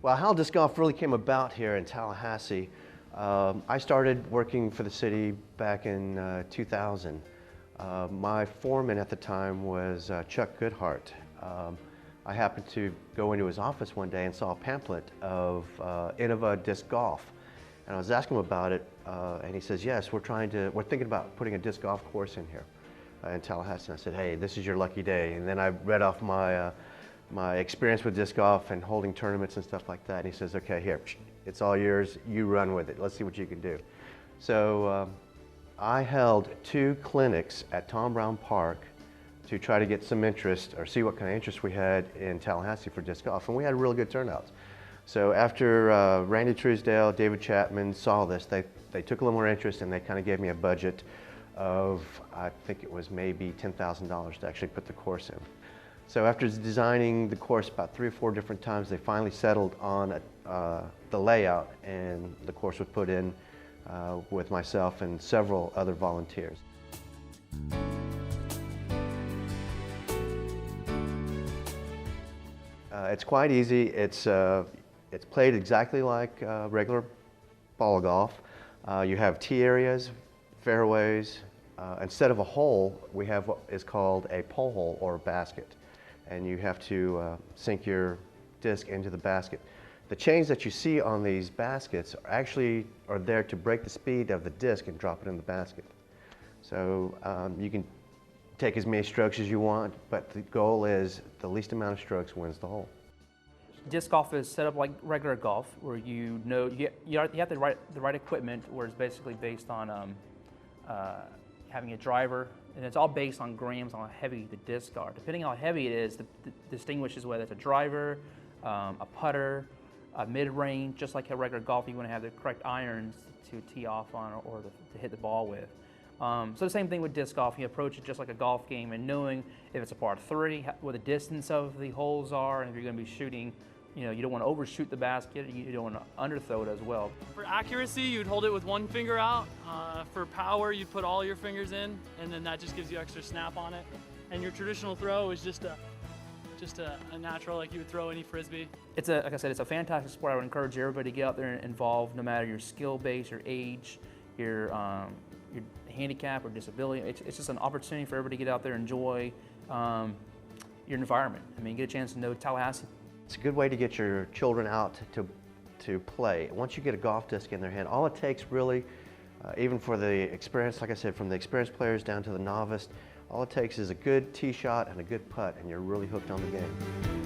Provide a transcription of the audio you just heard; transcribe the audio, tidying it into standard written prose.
Well, how disc golf really came about here in Tallahassee, I started working for the city back in 2000. My foreman at the time was Chuck Goodhart. I happened to go into his office one day and saw a pamphlet of Innova Disc Golf. And I was asking him about it, and he says, yes, we're thinking about putting a disc golf course in here in Tallahassee. And I said, hey, this is your lucky day. And then I read off my experience with disc golf and holding tournaments and stuff like that. And he says, okay, here, it's all yours, you run with it. Let's see what you can do. So I held 2 clinics at Tom Brown Park to try to get some interest or see what kind of interest we had in Tallahassee for disc golf. And we had really good turnouts. So after Randy Truesdale, David Chapman saw this, they took a little more interest and they kind of gave me a budget of, I think it was maybe $10,000 to actually put the course in. So after designing the course about 3 or 4 different times, they finally settled on the layout, and the course was put in with myself and several other volunteers. It's quite easy. It's played exactly like regular ball golf. You have tee areas, fairways. Instead of a hole, we have what is called a pole hole or a basket. And you have to sink your disc into the basket. The chains that you see on these baskets are there to break the speed of the disc and drop it in the basket. So you can take as many strokes as you want, but the goal is the least amount of strokes wins the hole. Disc golf is set up like regular golf, where you have the right equipment, where it's basically based on having a driver, and it's all based on grams on how heavy the discs are. Depending on how heavy it is, distinguishes whether it's a driver, a putter, a mid-range. Just like a regular golf, you want to have the correct irons to tee off on or to hit the ball with. So the same thing with disc golf. You approach it just like a golf game, and knowing if it's a par 3, what the distance of the holes are, and if you're going to be shooting, you don't want to overshoot the basket, you don't want to underthrow it as well. For accuracy, you'd hold it with one finger out. For power, you'd put all your fingers in, and then that just gives you extra snap on it. And your traditional throw is just a natural, like you would throw any Frisbee. Like I said, it's a fantastic sport. I would encourage everybody to get out there and involve, no matter your skill base, your age, your handicap or disability. It's just an opportunity for everybody to get out there and enjoy your environment. I mean, get a chance to know Tallahassee. It's a good way to get your children out to play. Once you get a golf disc in their hand, all it takes really, even for the experience, like I said, from the experienced players down to the novice, all it takes is a good tee shot and a good putt, and you're really hooked on the game.